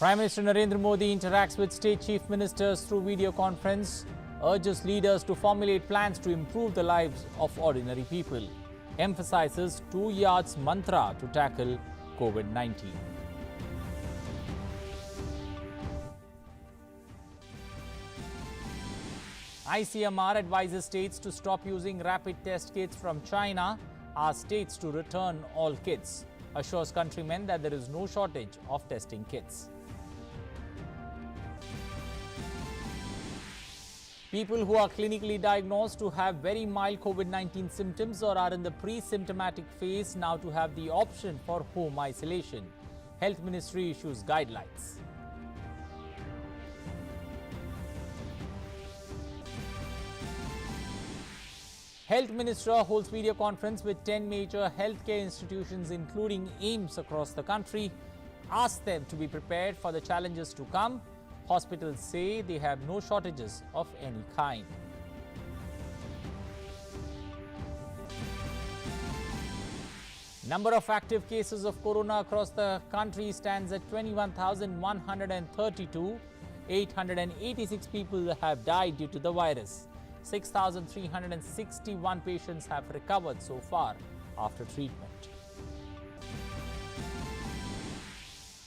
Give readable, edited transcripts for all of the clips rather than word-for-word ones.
Prime Minister Narendra Modi interacts with state chief ministers through video conference, urges leaders to formulate plans to improve the lives of ordinary people, emphasizes 2 yards mantra to tackle COVID-19. ICMR advises states to stop using rapid test kits from China, asks states to return all kits, assures countrymen that there is no shortage of testing kits. People who are clinically diagnosed to have very mild COVID-19 symptoms or are in the pre-symptomatic phase now to have the option for home isolation. Health Ministry issues guidelines. Health Minister holds video conference with 10 major healthcare institutions including AIIMS across the country, asks them to be prepared for the challenges to come. Hospitals say they have no shortages of any kind. Number of active cases of corona across the country stands at 21,132. 886 people have died due to the virus. 6,361 patients have recovered so far after treatment.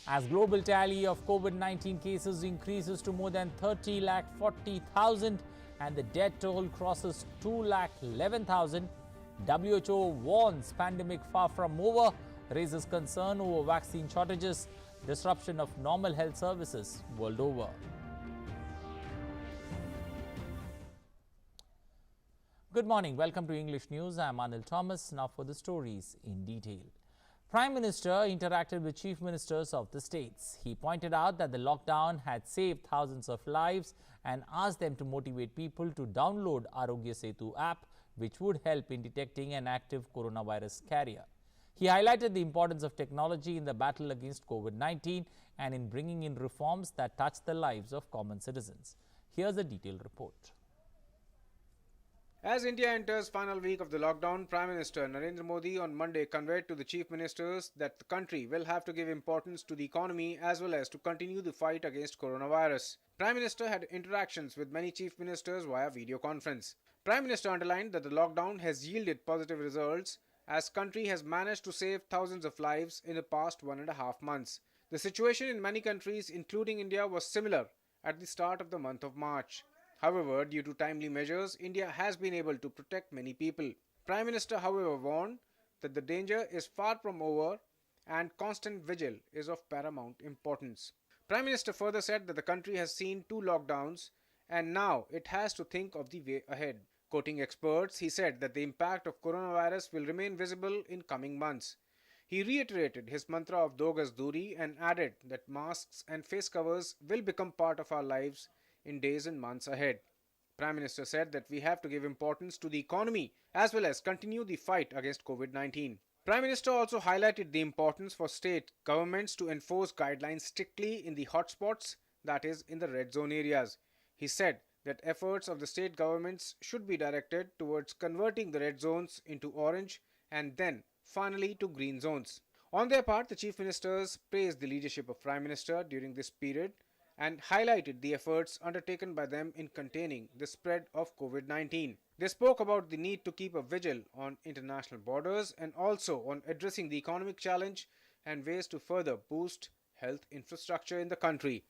As global tally of COVID-19 cases increases to more than 30,40,000 and the death toll crosses 2,11,000, WHO warns pandemic far from over, raises concern over vaccine shortages, disruption of normal health services world over. Good morning. Welcome to English News. I am Anil Thomas. Now for the stories in detail. Prime Minister interacted with chief ministers of the states. He pointed out that the lockdown had saved thousands of lives and asked them to motivate people to download Arogya Setu app, which would help in detecting an active coronavirus carrier. He highlighted the importance of technology in the battle against COVID-19 and in bringing in reforms that touch the lives of common citizens. Here's a detailed report. As India enters final week of the lockdown, Prime Minister Narendra Modi on Monday conveyed to the chief ministers that the country will have to give importance to the economy as well as to continue the fight against coronavirus. Prime Minister had interactions with many chief ministers via video conference. Prime Minister underlined that the lockdown has yielded positive results as country has managed to save thousands of lives in the past 1.5 months. The situation in many countries, including India, was similar at the start of the month of March. However, due to timely measures, India has been able to protect many people. Prime Minister, however, warned that the danger is far from over and constant vigil is of paramount importance. Prime Minister further said that the country has seen 2 lockdowns and now it has to think of the way ahead. Quoting experts, he said that the impact of coronavirus will remain visible in coming months. He reiterated his mantra of Do Gaz Duri and added that masks and face covers will become part of our lives in days and months ahead. Prime Minister said that we have to give importance to the economy as well as continue the fight against COVID-19. Prime Minister also highlighted the importance for state governments to enforce guidelines strictly in the hotspots, that is, in the red zone areas. He said that efforts of the state governments should be directed towards converting the red zones into orange and then finally to green zones. On their part, the chief ministers praised the leadership of Prime Minister during this period and highlighted the efforts undertaken by them in containing the spread of COVID-19. They spoke about the need to keep a vigil on international borders and also on addressing the economic challenge and ways to further boost health infrastructure in the country.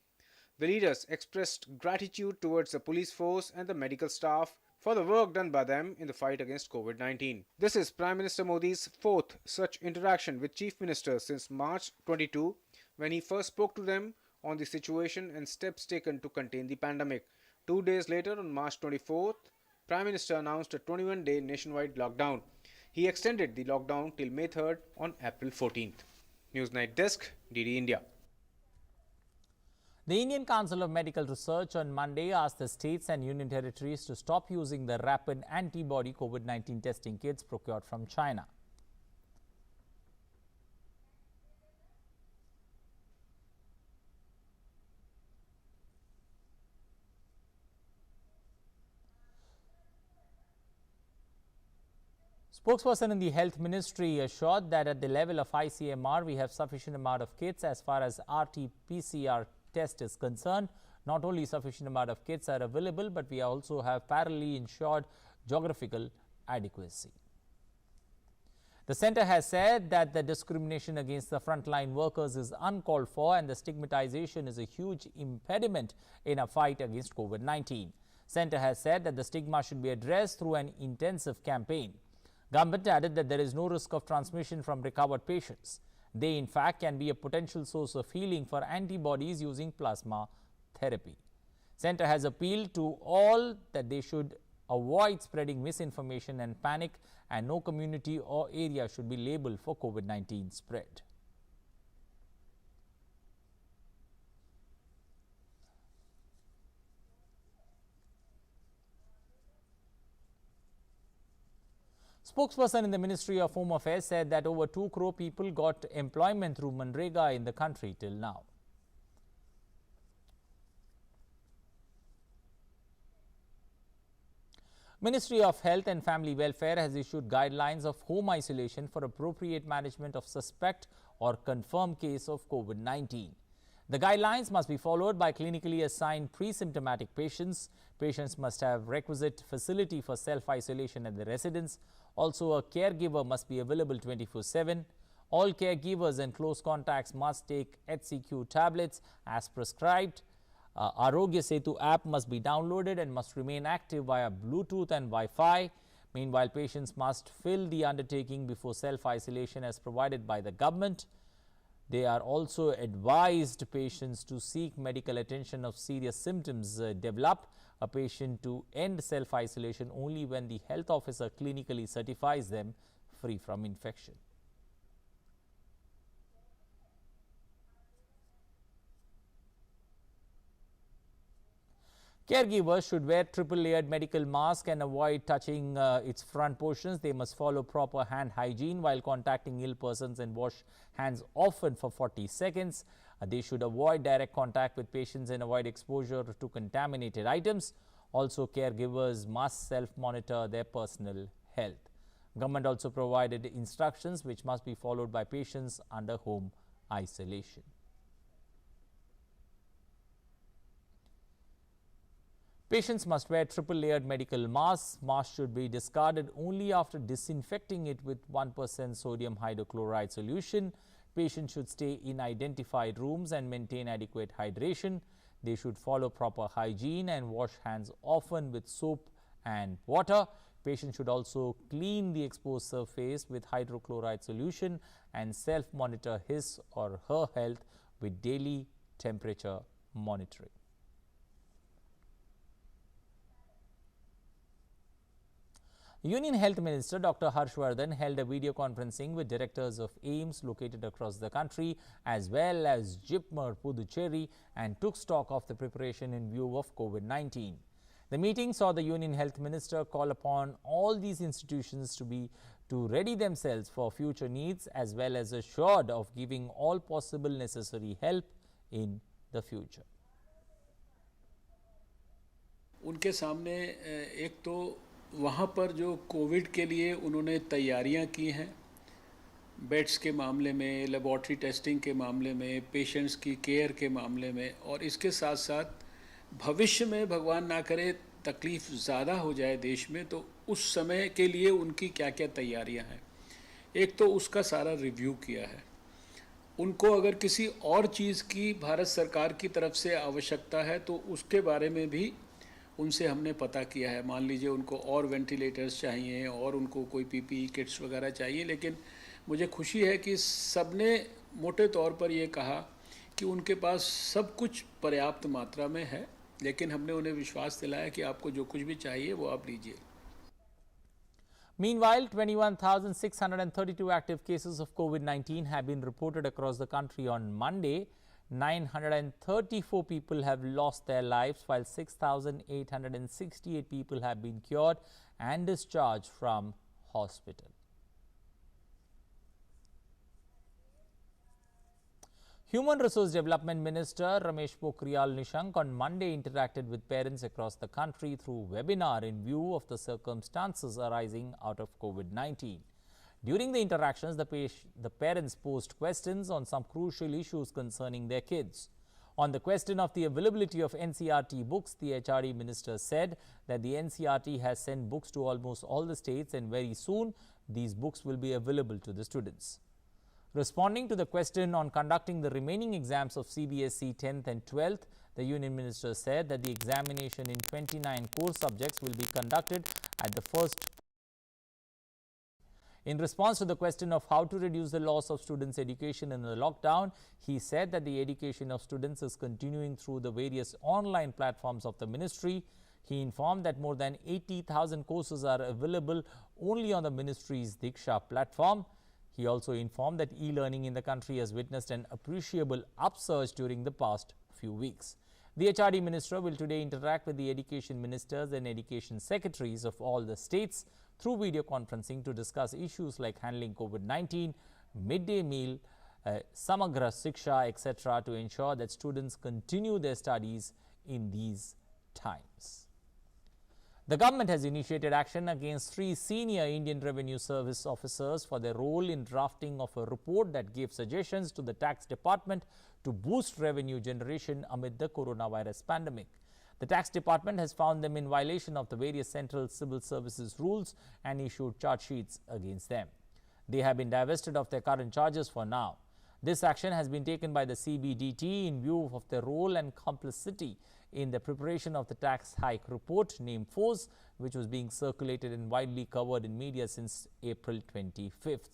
The leaders expressed gratitude towards the police force and the medical staff for the work done by them in the fight against COVID-19. This is Prime Minister Modi's 4th such interaction with chief ministers since March 22, when he first spoke to them on the situation and steps taken to contain the pandemic. 2 days later, on March 24th, Prime Minister announced a 21-day nationwide lockdown. He extended the lockdown till May 3rd on April 14th. Newsnight Desk, DD India. The Indian Council of Medical Research on Monday asked the states and union territories to stop using the rapid antibody COVID-19 testing kits procured from China. Spokesperson in the Health Ministry assured that at the level of ICMR, we have sufficient amount of kits as far as RT-PCR test is concerned. Not only sufficient amount of kits are available, but we also have parallelly ensured geographical adequacy. The centre has said that the discrimination against the frontline workers is uncalled for and the stigmatization is a huge impediment in a fight against COVID-19. Centre has said that the stigma should be addressed through an intensive campaign. Government added that there is no risk of transmission from recovered patients. They in fact can be a potential source of healing for antibodies using plasma therapy. Centre has appealed to all that they should avoid spreading misinformation and panic, and no community or area should be labelled for COVID-19 spread. Spokesperson in the Ministry of Home Affairs said that over 2 crore people got employment through Manrega in the country till now. Ministry of Health and Family Welfare has issued guidelines of home isolation for appropriate management of suspect or confirmed case of COVID-19. The guidelines must be followed by clinically assigned pre-symptomatic patients. Patients must have requisite facility for self-isolation at the residence. Also, a caregiver must be available 24/7. All caregivers and close contacts must take HCQ tablets as prescribed. Arogya Setu app must be downloaded and must remain active via Bluetooth and Wi-Fi. Meanwhile, patients must fill the undertaking before self-isolation as provided by the government. They are also advised patients to seek medical attention if serious symptoms develop. A patient to end self-isolation only when the health officer clinically certifies them free from infection. Caregivers should wear triple-layered medical mask and avoid touching its front portions. They must follow proper hand hygiene while contacting ill persons and wash hands often for 40 seconds. They should avoid direct contact with patients and avoid exposure to contaminated items. Also, caregivers must self-monitor their personal health. Government also provided instructions which must be followed by patients under home isolation. Patients must wear triple-layered medical masks. Masks should be discarded only after disinfecting it with 1% sodium hydrochloride solution. Patients should stay in identified rooms and maintain adequate hydration. They should follow proper hygiene and wash hands often with soap and water. Patients should also clean the exposed surface with hydrochloride solution and self-monitor his or her health with daily temperature monitoring. Union Health Minister Dr. Harshwardhan held a video conferencing with directors of AIIMS located across the country as well as JIPMER Puducherry and took stock of the preparation in view of COVID-19. The meeting saw the Union Health Minister call upon all these institutions to ready themselves for future needs as well as assured of giving all possible necessary help in the future. उनके सामने एक तो वहाँ पर जो Covid के लिए उन्होंने तैयारियाँ की हैं, बेड्स के मामले में, लेबॉर्ट्री टेस्टिंग के मामले में, पेशेंट्स की केयर के मामले में, और इसके साथ साथ भविष्य में भगवान ना करे तकलीफ़ ज़्यादा हो जाए देश में, तो उस समय के लिए उनकी क्या क्या तैयारियाँ हैं, एक तो उसका सारा रिव्यू किया है। उनको अगर किसी और चीज़ की भारत सरकार की तरफ से आवश्यकता है तो उसके बारे में भी उनसे हमने पता किया है। मान लीजिए उनको और वेंटिलेटर्स चाहिए और उनको कोई पीपीई किट्स वगैरह चाहिए, लेकिन मुझे खुशी है कि सबने मोटे तौर पर ये कहा कि उनके पास सब कुछ पर्याप्त मात्रा में है, लेकिन हमने उन्हें विश्वास दिलाया कि आपको जो कुछ भी चाहिए वो आप लीजिए। Meanwhile, 21,632 active cases of COVID-19 have been reported across the country on Monday. 934 people have lost their lives, while 6,868 people have been cured and discharged from hospital. Human Resource Development Minister Ramesh on Monday interacted with parents across the country through webinar in view of the circumstances arising out of COVID-19. During the interactions, the parents posed questions on some crucial issues concerning their kids. On the question of the availability of NCERT books, the HRD minister said that the NCERT has sent books to almost all the states and very soon these books will be available to the students. Responding to the question on conducting the remaining exams of CBSE 10th and 12th, the Union Minister said that the examination in 29 core subjects will be conducted at the first. In response to the question of how to reduce the loss of students' education in the lockdown, he said that the education of students is continuing through the various online platforms of the ministry. He informed that more than 80,000 courses are available only on the ministry's Diksha platform. He also informed that e-learning in the country has witnessed an appreciable upsurge during the past few weeks. The HRD minister will today interact with the education ministers and education secretaries of all the states through video conferencing to discuss issues like handling COVID-19, midday meal, Samagra Shiksha, etc. to ensure that students continue their studies in these times. The government has initiated action against 3 senior Indian Revenue Service officers for their role in drafting of a report that gave suggestions to the tax department to boost revenue generation amid the coronavirus pandemic. The tax department has found them in violation of the various central civil services rules and issued charge sheets against them. They have been divested of their current charges for now. This action has been taken by the CBDT in view of their role and complicity in the preparation of the tax hike report named FORCE, which was being circulated and widely covered in media since April 25th.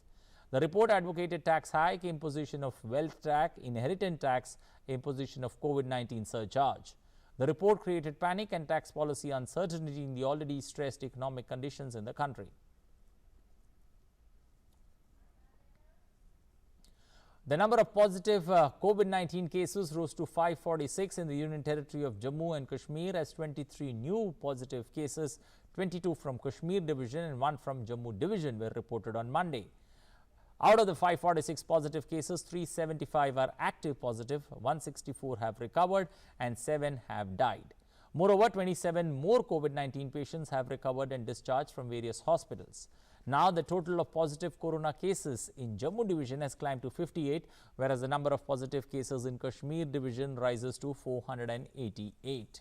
The report advocated tax hike, imposition of wealth tax, inheritance tax, imposition of COVID-19 surcharge. The report created panic and tax policy uncertainty in the already stressed economic conditions in the country. The number of positive COVID-19 cases rose to 546 in the Union Territory of Jammu and Kashmir as 23 new positive cases, 22 from Kashmir Division and 1 from Jammu Division were reported on Monday. Out of the 546 positive cases, 375 are active positive, 164 have recovered and 7 have died. Moreover, 27 more COVID-19 patients have recovered and discharged from various hospitals. Now, the total of positive corona cases in Jammu Division has climbed to 58, whereas the number of positive cases in Kashmir Division rises to 488.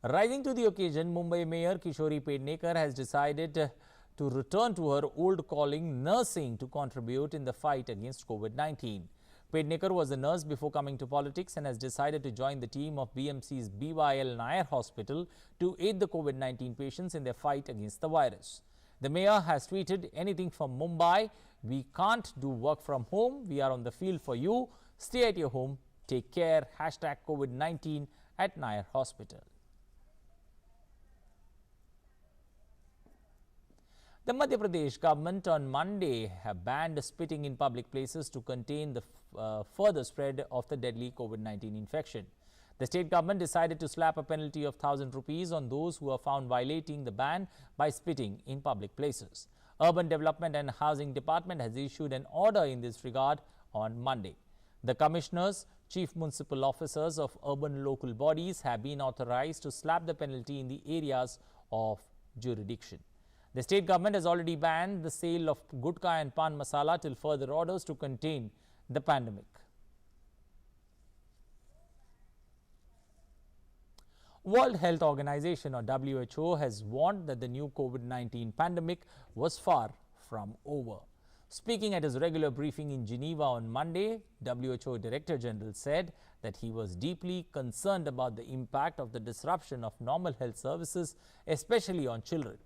Rising to the occasion, Mumbai Mayor Kishori Pathare has decided to return to her old calling, nursing, to contribute in the fight against COVID-19. Pathare was a nurse before coming to politics and has decided to join the team of BMC's BYL Nair Hospital to aid the COVID-19 patients in their fight against the virus. The mayor has tweeted, "Anything from Mumbai, we can't do work from home, we are on the field for you, stay at your home, take care, #COVID-19 at Nair Hospital." The Madhya Pradesh government on Monday have banned spitting in public places to contain the further spread of the deadly COVID-19 infection. The state government decided to slap a penalty of 1,000 rupees on those who are found violating the ban by spitting in public places. Urban Development and Housing Department has issued an order in this regard on Monday. The commissioners, chief municipal officers of urban local bodies have been authorized to slap the penalty in the areas of jurisdiction. The state government has already banned the sale of gutka and pan masala till further orders to contain the pandemic. World Health Organization or WHO has warned that the new COVID-19 pandemic was far from over. Speaking at his regular briefing in Geneva on Monday, WHO Director General said that he was deeply concerned about the impact of the disruption of normal health services, especially on children.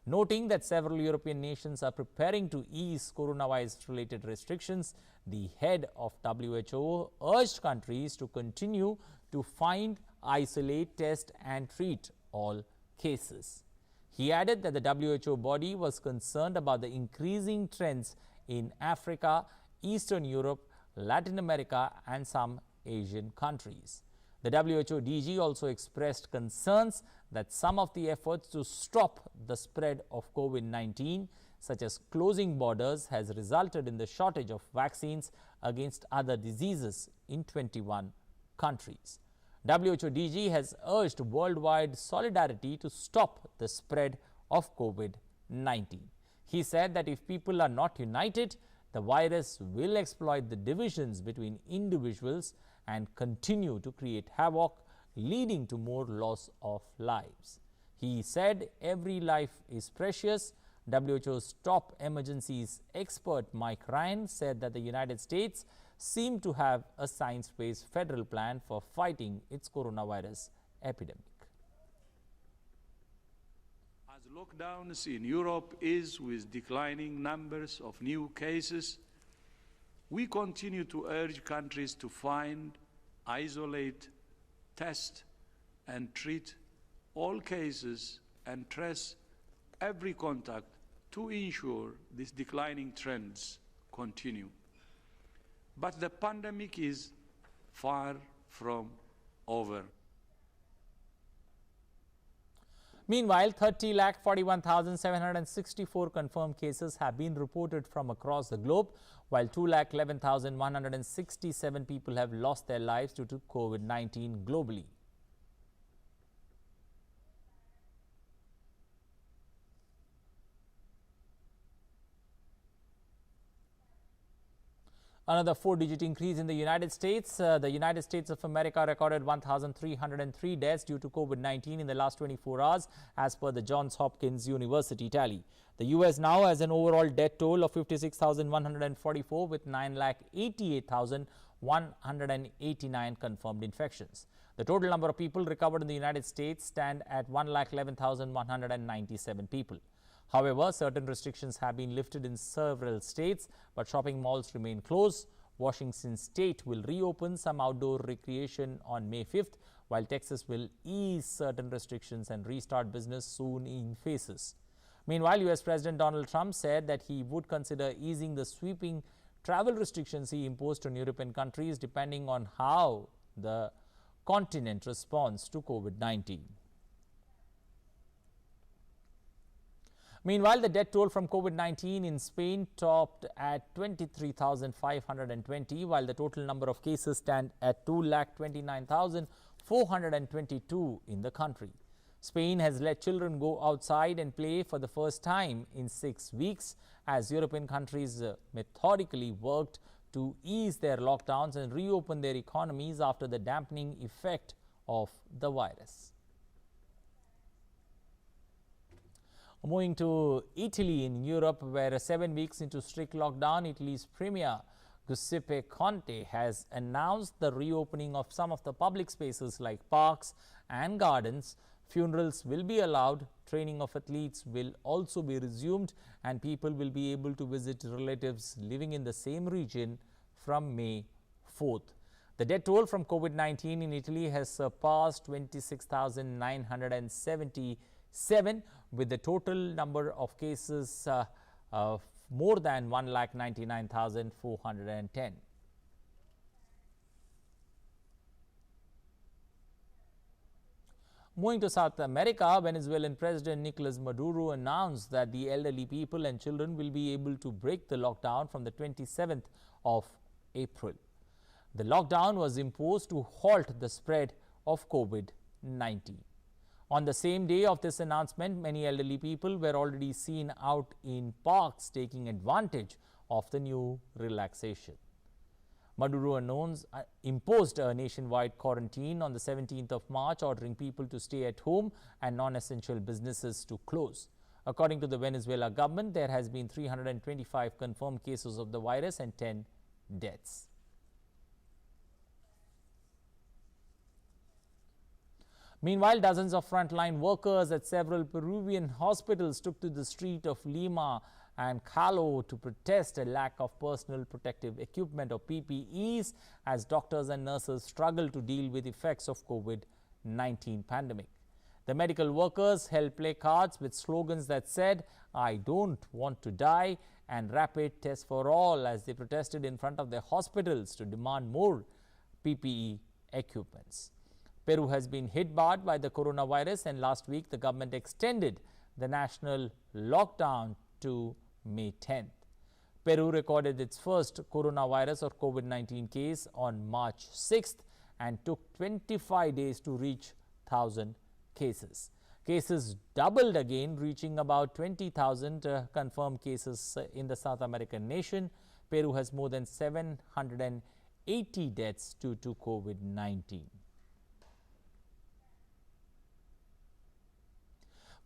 Noting that several European nations are preparing to ease coronavirus-related restrictions, the head of WHO urged countries to continue to find, isolate, test and treat all cases. He added that the WHO body was concerned about the increasing trends in Africa, Eastern Europe, Latin America and some Asian countries. The WHO DG also expressed concerns that some of the efforts to stop the spread of COVID-19 such as closing borders, has resulted in the shortage of vaccines against other diseases in 21 countries. WHO DG has urged worldwide solidarity to stop the spread of COVID-19. He said that if people are not united, the virus will exploit the divisions between individuals and continue to create havoc, leading to more loss of lives. He said every life is precious. WHO's top emergencies expert Mike Ryan said that the United States seemed to have a science-based federal plan for fighting its coronavirus epidemic. As lockdowns in Europe is with declining numbers of new cases, we continue to urge countries to find, isolate, test and treat all cases and trace every contact to ensure these declining trends continue. But the pandemic is far from over. Meanwhile, 30,41,764 confirmed cases have been reported from across the globe, while 2,11,167 people have lost their lives due to COVID-19 globally. Another 4-digit increase in the United States. The United States of America recorded 1,303 deaths due to COVID-19 in the last 24 hours as per the Johns Hopkins University tally. The U.S. now has an overall death toll of 56,144 with 9,88,189 confirmed infections. The total number of people recovered in the United States stand at 1,11,197 people. However, certain restrictions have been lifted in several states, but shopping malls remain closed. Washington state will reopen some outdoor recreation on May 5th, while Texas will ease certain restrictions and restart business soon in phases. Meanwhile, U.S. President Donald Trump said that he would consider easing the sweeping travel restrictions he imposed on European countries depending on how the continent responds to COVID-19. Meanwhile, the death toll from COVID-19 in Spain topped at 23,520, while the total number of cases stand at 2,29,422 in the country. Spain has let children go outside and play for the first time in 6 weeks as European countries methodically worked to ease their lockdowns and reopen their economies after the dampening effect of the virus. Moving to Italy in Europe, where 7 weeks into strict lockdown, Italy's Premier Giuseppe Conte has announced the reopening of some of the public spaces like parks and gardens. Funerals will be allowed, training of athletes will also be resumed, and people will be able to visit relatives living in the same region from May 4th. The death toll from COVID-19 in Italy has surpassed 26,977, with the total number of cases of more than 1,99,410. Moving to South America, Venezuelan President Nicolas Maduro announced that the elderly people and children will be able to break the lockdown from the 27th of April. The lockdown was imposed to halt the spread of COVID-19. On the same day of this announcement, many elderly people were already seen out in parks taking advantage of the new relaxation. Maduro imposed a nationwide quarantine on the 17th of March, ordering people to stay at home and non-essential businesses to close. According to the Venezuela government, there has been 325 confirmed cases of the virus and 10 deaths. Meanwhile, dozens of frontline workers at several Peruvian hospitals took to the street of Lima and Callao to protest a lack of personal protective equipment or PPEs as doctors and nurses struggle to deal with effects of COVID-19 pandemic. The medical workers held placards with slogans that said, "I don't want to die," and "Rapid test for all," as they protested in front of their hospitals to demand more PPE equipments. Peru has been hit hard by the coronavirus, and last week the government extended the national lockdown to May 10th. Peru recorded its first coronavirus or COVID-19 case on March 6th and took 25 days to reach 1,000 cases. Cases doubled again, reaching about 20,000 confirmed cases in the South American nation. Peru has more than 780 deaths due to COVID-19.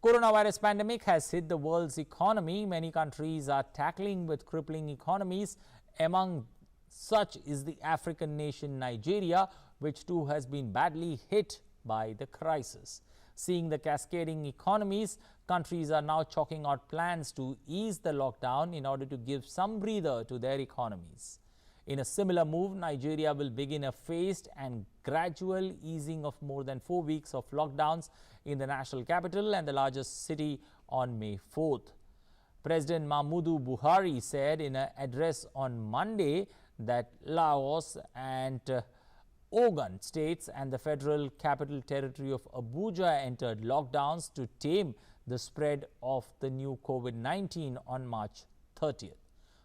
Coronavirus pandemic has hit the world's economy. Many countries are tackling with crippling economies. Among such is the African nation Nigeria, which too has been badly hit by the crisis. Seeing the cascading economies, countries are now chalking out plans to ease the lockdown in order to give some breather to their economies. In a similar move, Nigeria will begin a phased and gradual easing of more than 4 weeks of lockdowns in the national capital and the largest city on May 4th. President Muhammadu Buhari said in an address on Monday that Laos and Ogun states and the Federal Capital Territory of Abuja entered lockdowns to tame the spread of the new COVID-19 on March 30th.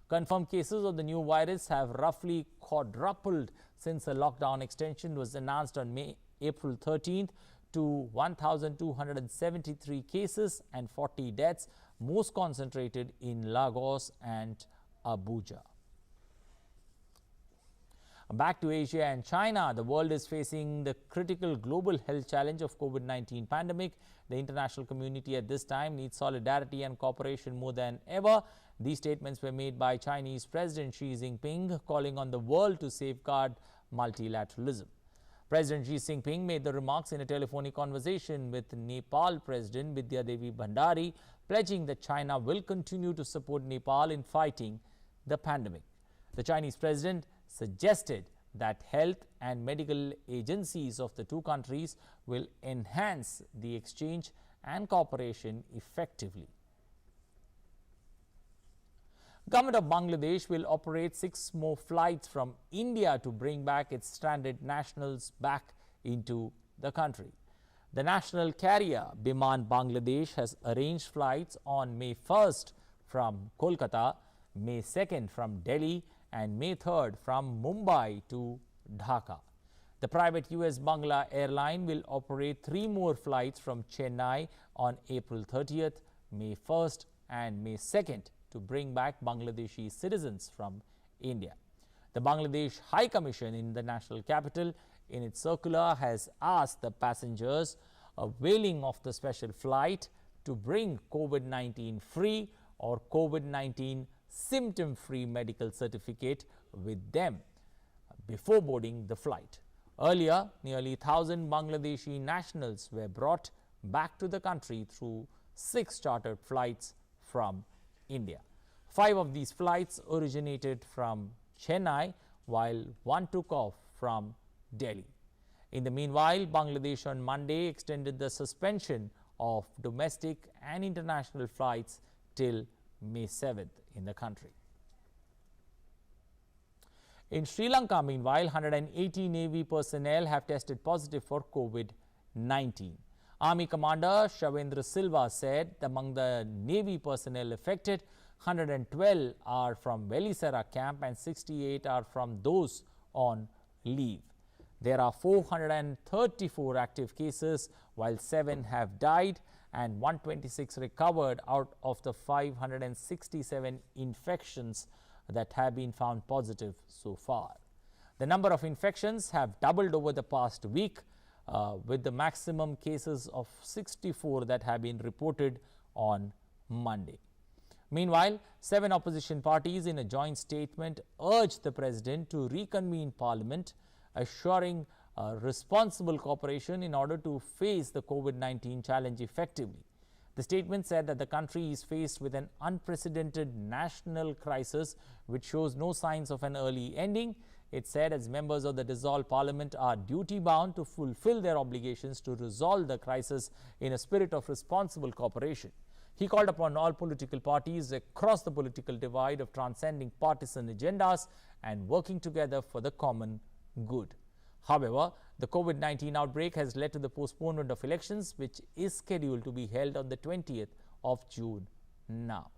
Confirmed cases of the new virus have roughly quadrupled since a lockdown extension was announced on April 13th to 1,273 cases and 40 deaths, most concentrated in Lagos and Abuja. Back to Asia and China, the world is facing the critical global health challenge of COVID-19 pandemic. The international community at this time needs solidarity and cooperation more than ever. These statements were made by Chinese President Xi Jinping, calling on the world to safeguard multilateralism. President Xi Jinping made the remarks in a telephonic conversation with Nepal President Vidya Devi Bhandari, pledging that China will continue to support Nepal in fighting the pandemic. The Chinese president suggested that health and medical agencies of the two countries will enhance the exchange and cooperation effectively. Government of Bangladesh will operate 6 more flights from India to bring back its stranded nationals back into the country. The national carrier Biman Bangladesh has arranged flights on May 1st from Kolkata, May 2nd from Delhi and May 3rd from Mumbai to Dhaka. The private US Bangla airline will operate 3 more flights from Chennai on April 30th, May 1st and May 2nd to bring back Bangladeshi citizens from India. The Bangladesh High Commission in the national capital in its circular has asked the passengers availing of the special flight to bring COVID-19 free or COVID-19 symptom-free medical certificate with them before boarding the flight. Earlier, nearly 1,000 Bangladeshi nationals were brought back to the country through 6 chartered flights from India. 5 of these flights originated from Chennai, while 1 took off from Delhi. In the meanwhile, Bangladesh on Monday extended the suspension of domestic and international flights till May 7th in the country. In Sri Lanka, meanwhile, 180 Navy personnel have tested positive for COVID-19. Army Commander Shavendra Silva said among the Navy personnel affected, 112 are from Velisera camp and 68 are from those on leave. There are 434 active cases, while 7 have died and 126 recovered out of the 567 infections that have been found positive so far. The number of infections have doubled over the past week, with the maximum cases of 64 that have been reported on Monday. Meanwhile, 7 opposition parties in a joint statement urged the president to reconvene parliament, assuring responsible cooperation in order to face the COVID-19 challenge effectively. The statement said that the country is faced with an unprecedented national crisis which shows no signs of an early ending. It said as members of the dissolved parliament are duty-bound to fulfill their obligations to resolve the crisis in a spirit of responsible cooperation. He called upon all political parties across the political divide of transcending partisan agendas and working together for the common good. However, the COVID-19 outbreak has led to the postponement of elections, which is scheduled to be held on the 20th of June now.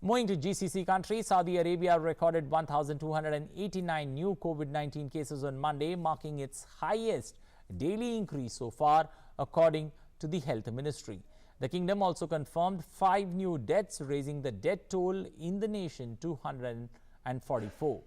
Moving to GCC countries, Saudi Arabia recorded 1,289 new COVID-19 cases on Monday, marking its highest daily increase so far, according to the Health Ministry. The kingdom also confirmed 5 new deaths, raising the death toll in the nation to 144.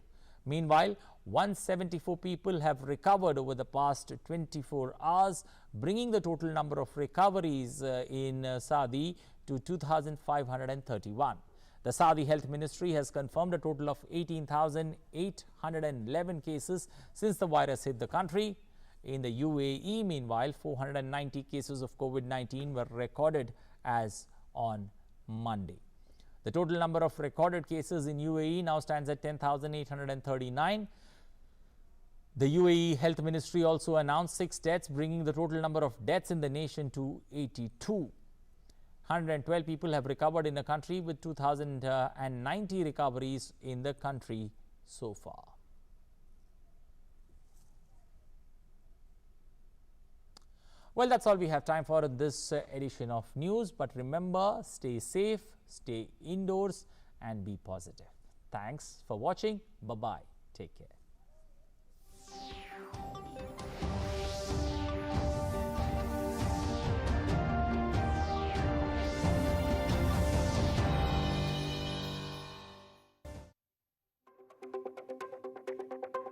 Meanwhile, 174 people have recovered over the past 24 hours, bringing the total number of recoveries in Saudi to 2,531. The Saudi Health Ministry has confirmed a total of 18,811 cases since the virus hit the country. In the UAE, meanwhile, 490 cases of COVID-19 were recorded as on Monday. The total number of recorded cases in UAE now stands at 10,839. The UAE Health Ministry also announced 6 deaths, bringing the total number of deaths in the nation to 82. 112 people have recovered in the country, with 2,090 recoveries in the country so far. Well, that's all we have time for in this edition of news. But remember, stay safe, stay indoors and be positive. Thanks for watching. Bye-bye. Take care.